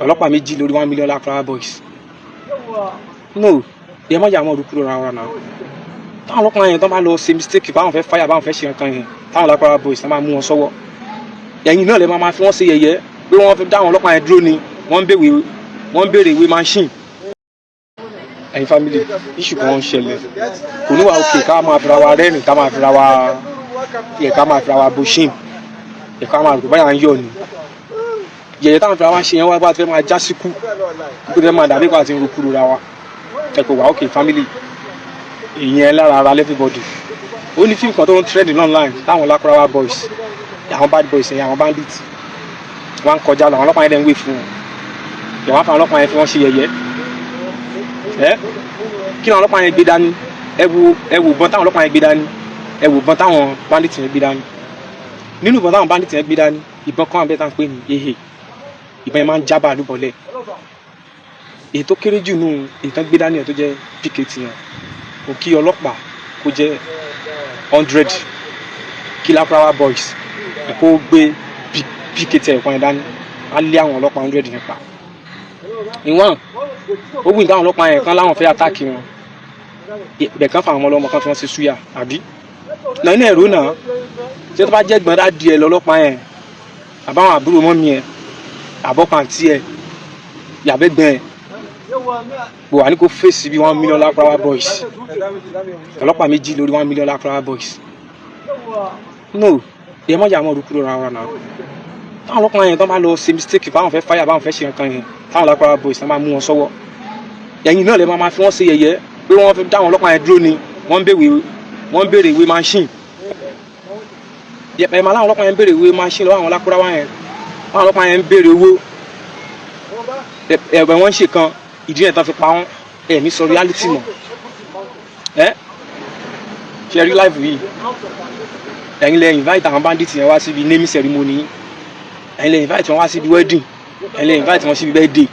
Olopa Meji lórí 1 million Lakurawa boys. No, they must have more Lakurawa now. Táwọn ọlọ́pàá yẹn tó bá lọ ṣe mistake báwọn fẹ́ fire báwọn fẹ́ ṣe nǹkan yẹn táwọn Lakurawa boys máa mú wọn sọ́wọ́. Ẹ̀yin náà lè máa fi wọ́n ṣe yẹ̀yẹ́ pé wọ́n fẹ́ dáwọn ọlọ́pàá yẹn dúró ni wọ́n ń béèrè ìwé machine. Ẹ̀yin family issue kan ń ṣẹlẹ̀ kò ní wà òkè ká máa fira wa rẹ́rìn ká máa fira wa boshin ká máa gbọ́ báyà ń yọ̀ ni. Yẹ̀yẹ́ táwọn fira wa ṣe yẹn wá bá fẹ́ máa já síkú kó fẹ́ máa dàbí ìgbà tí ń rúkúrú ra wa ẹ̀kọ́ wà òkè family ìyẹn lára ara everybody. Ó ní fíìmù kan tó ń trend online táwọn Lakurawa boys àwọn bad boys yẹn àwọn bandits wọ́n ń kọjá lọ àwọn ọlọ́pàá yẹn dẹ̀ ń wé fún wọn ìwọ́n fún àwọn ọlọ́pàá yẹn fi wọ́n ṣe yẹ̀yẹ́ kí ni àwọn ọlọ́pàá yẹn gbé dání ẹ wo ìbọn táwọn ọlọ́pàá yẹn gbé dání ẹ wo ìbọn táwọn bandits yẹn gbé dání nínú ìbọn táwọn bandits yẹn gbé dání ìbọn kan àbẹ́ta ń pè ní ehe ìbọn yẹn máa ń jábà lúbọ̀lẹ̀ èyí tó kéré jù nù èyí tán gbé dání ẹ̀ tó jẹ́ pkt yẹn kò kí ọlọ́pàá kó jẹ́ 100 kí Lakurawa boys kó gbé pkt ẹ̀ kan yẹn dání á lé àwọn ọlọ́pàá 100 yẹn pa ìwọ̀n ó wù ní káwọn ọlọ́pàá yẹn kan láwọn fẹ́ àtàkì wọn ibẹ̀ kan fáwọn ọmọ kan fi wọn ṣe súyà àbí náà inú ẹ̀rọ náà tí ó bá jẹ́ gbọ́n díẹ̀ lọ́lọ́pàá yẹn àbáwọn àbúrò mọ́mí ẹ̀ àbọ̀pàǹtí ẹ̀ yàbẹ́gbẹ́ ẹ̀ bò wà ní kó fèsì bí 1 million Lakurawa boys Olopa Meji lórí 1 million Lakurawa boys. No, they must have more Lakurawa now. Táwọn ọlọ́pàá yẹn tó bá lọ ṣe mistake báwọn fẹ́ fire báwọn fẹ́ ṣe nǹkan yẹn táwọn Lakurawa boys máa mú wọn sọ́wọ́. Ẹ̀yin náà lè máa fi wọ́n ṣe yẹ̀yẹ́ pé wọ́n fẹ́ dáwọn ọlọ́pàá yẹn dúró ni wọ́n ń béèrè ìwé machine. Ẹ̀ máa láwọn ọlọ́pàá yẹn ń béèrè ìwé machine lọ́wọ́ àwọn Lakurawa yẹn. Àwọn ọlọ́pàá yẹn ń béèrè owó. Ẹ̀bẹ̀ wọ́n ń ṣe kan ìdí ẹ̀ tán fi pa wọ́n ẹ̀ ní sọ reality mọ̀. Ṣe rí live yìí. Ẹ̀yin lè invite àwọn bandits yẹn wá síbi naming ceremony. Ẹ̀yin lè invite wọn wá síbi wedding. Ẹ̀yin lè invite wọn síbi birthday.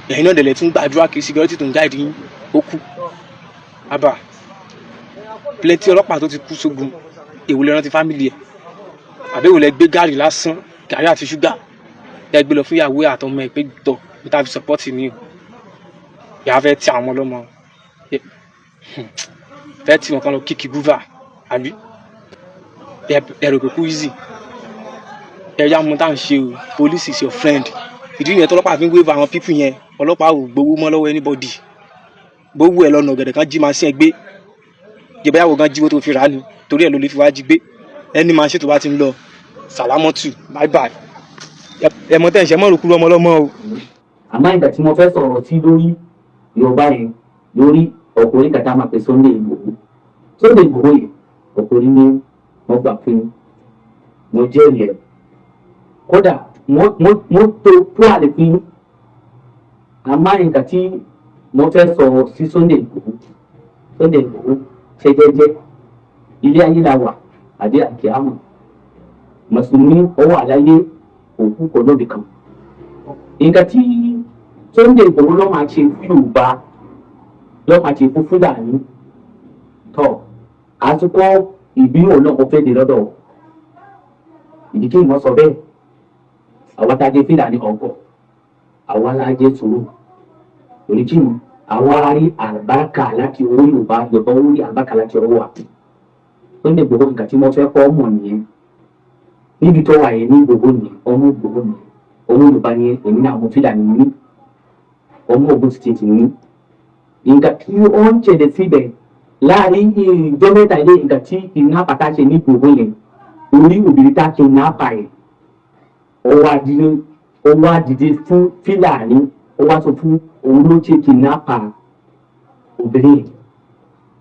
Ẹ̀yin náà dẹ̀lẹ̀ tún gbàdúrà kí security tó ń guide yín ó kú. Àbá plenty ọlọ́pàá tó ti kú sógun èwo lè rántí family ẹ̀. Àbẹ̀wò lẹ gbé gàrí lásán gàrí àti ṣúgà. Ẹ gbé lọ fún ìyàwó àtọmọ ẹ̀ pé tọ̀ bí tá fi support ni o. Ìyá fẹ́ tí àwọn ọlọ́mọ fẹ́ tí wọn kan lọ kíkì gúvà àbí ẹ̀rọ kò easy ẹ̀yà mú tá à ń ṣe o police is your friend ìdí yẹn tọ́lọ́pàá fi ń wéva àwọn pípù yẹn ọlọ́pàá ò gbowó mọ́ lọ́wọ́ anybody gbowó ẹ̀ lọ́nà ọ̀gẹ̀dẹ̀ kan jí máa sí ẹ gbé jẹ̀bẹ́yàwó gan jíwó tó fi rà á ni torí ẹ̀ ló lè fi wá jí gbé ẹni máa ṣètò bá ti ń lọ sàlámọ́tù bye bye ẹ mọ tẹ́ ẹ̀ ṣe mọ́ òkúrú ọmọ ọlọ́mọ o. Àmọ́ ìgbà tí mo fẹ́ sọ̀rọ̀ sí lórí Yorùbá yẹn lórí ọkùnrin kàtà máa pè Sunday Igboho yìí ọkùnrin ní mo gbà pé mo jẹ́ ìyẹn kódà mo tó púlàlì pé àmọ́ ìgbà tí mo fẹ́ sọ̀rọ̀ sí Sunday Igboho ṣe jẹ́jẹ́ ilé ayé la wà àdé àkíyàmọ̀ mùsùlùmí ọwọ́ àláyé òkú kò lóde kan nǹkan tí Sunday Igboho ló máa ṣe fún Yorùbá ló máa ṣe fún Fúlàní tọ́ àsìkò ìbínú ọlọ́kọ̀ fẹ́ dé lọ́dọ̀ ìdí kí wọ́n sọ bẹ́ẹ̀ àwọn tá a jẹ́ Fúlàní ọ̀gọ̀ àwọn alájẹ́ sùúrù oníjìnnì àwọn arí àbákà láti owó Yorùbá orí àbákà láti ọwọ́ wa Sunday Igboho nǹkan tí wọ́n fẹ́ kọ́ mọ̀ nìyẹn níbi tó wà yẹn ní Igboho nìyẹn ọmọ Igboho nìyẹn ọmọ Yorùbá ni èmi náà mo Fúlàní ní ọmọ Ògùn state ní nǹkan tí ó ń ṣẹlẹ̀ síbẹ̀ láàrin ìjọ mẹ́ta ilé nǹkan tí kidnapper tá ṣe ní Igboho yẹn orí obìnrin tá kidnapper yẹn ọwọ́ àdìdí fún Fúlàní ọwọ́ sọ fún òun ló ṣe kidnapper obìnrin yẹn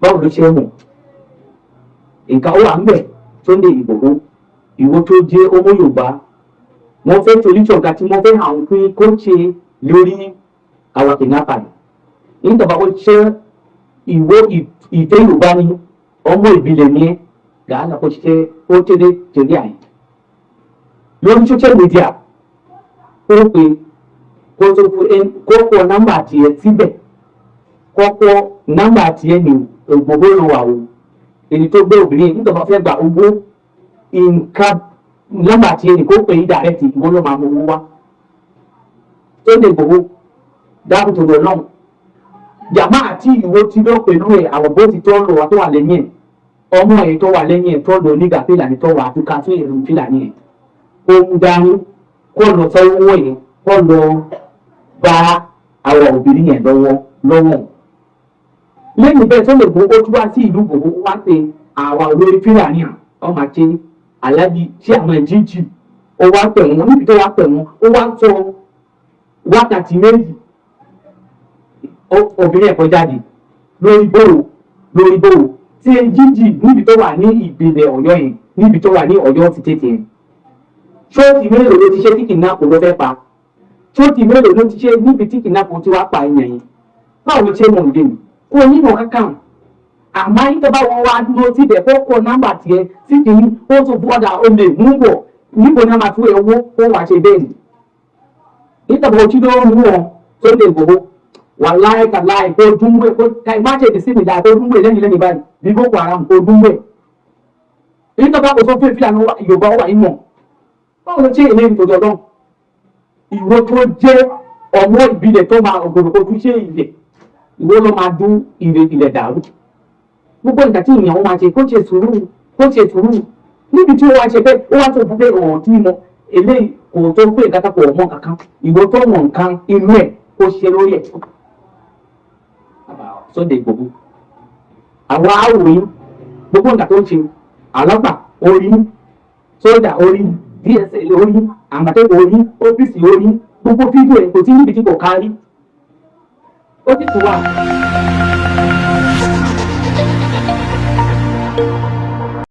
báwo ló ṣe mọ̀ nǹkan ó wà ń bẹ̀ Sunday Igboho ìwọ tó jẹ́ ọmọ Yorùbá wọ́n fẹ́ torí ṣọ̀gá tí wọ́n fẹ́ àwọn pé kó ṣe lórí àwọn kidnapper yìí nígbà ó ṣe ìwé ìfẹ́ Yorùbá ní ọmọ ìbílẹ̀ ní ẹ́ gàánà kó ṣe ó tẹ́lẹ̀ tẹ́lẹ̀ àyè lórí social media ó pé kó tó kó nọ́mbà tiẹ̀ síbẹ̀ kọ́kọ́ nọ́mbà tiẹ̀ ní Igboho ló wà o èyí tó gbé obìnrin nígbà wọ́n fẹ́ gba owó nǹkan nọ́mbà tiẹ̀ ní kó pè é direct Igboho ló máa mú owó wá Sunday Igboho dákun tó lọ náà jàmá àti ìwọ tí lọ pẹ̀lú ẹ̀ àwọn bó ti tọ́ lọ wá tó wà lẹ́yìn ẹ̀ ọmọ ẹ̀ tó wà lẹ́yìn ẹ̀ tó lọ nígbà fìlàní tó wà àti kàtó èrò fìlàní ẹ̀ ohun dání kó lọ sọ́wọ́ ẹ̀ kó lọ bá àwọn obìnrin yẹn lọ́wọ́ lẹ́yìn bẹ́ẹ̀ Sunday Igboho ó tún wá sí ìlú Igboho wá pé àwọn olórí fìlàní ọmọ àti aláàjì tí àwọn ẹ̀jíjì ó wá pẹ̀ wọ́n níbi tó wá pẹ̀ wọ́n ó wá sọ wákàtí méjì obìnrin ẹ̀kọ́ jáde lórí bòrò tí ẹ̀jíjì níbi tó wà ní ìpínlẹ̀ Ọ̀yọ́ yẹn níbi tó wà ní Ọ̀yọ́ ti tètè yẹn ṣóòtì mélòó ló ti ṣe tí kìnnìkan ló fẹ́ pa ṣóòtì mélòó ló ti ṣe níbi tí kìnnìkan ti wá pa èèyàn yẹn báwo ló ṣe mọ̀ nídìí mi kó onímọ̀ kankan àmọ́ yín tó bá wọn wá dúró síbẹ̀ kó kọ nọ́mbà tiẹ̀ sí kìíní ó tún bọ́dà ó lè mú bọ̀ níbo ni a máa tún owó kó wàá ṣe bẹ́ẹ̀ ni nítorí ojú ló ń mú wọn Sunday Igboho wà láìka láì kó dúnwé kó ká má ṣe ìdí sí mi dáa kó dúnwé lẹ́yìn báyìí bí Boko Haram kó dúnwé nítorí kò sọ fún ìfìlànà Yorùbá wà nínú báwo ló ṣe èlé ìtòjọ́ náà ìwọ tó jẹ́ ọmọ ìbílẹ̀ tó máa ògòrò ojú ṣe ilẹ̀ ìwọ ló máa dún ilẹ̀ dàrú gbogbo ìgbà tí ìyàwó máa ṣe kó ṣe sùúrù níbi tí ó wá ṣe pé ó wá tó pé ọ̀rọ̀ tí mo eléyìí kò tó pé ìkàtà kò mọ̀ kankan ìwọ tó mọ̀ nǹkan inú ẹ̀ kó ṣe lórí ẹ̀. Sunday Igboho àwọn àwòrán gbogbo ìgbà tó ń ṣe àlọ́pàá orí sójà orí DSL orí àmọ̀tẹ́kọ̀ orí ọ́fíìsì orí gbogbo fídíò ẹ̀ kò tí níbi tí kò kárí ó sì tún wà.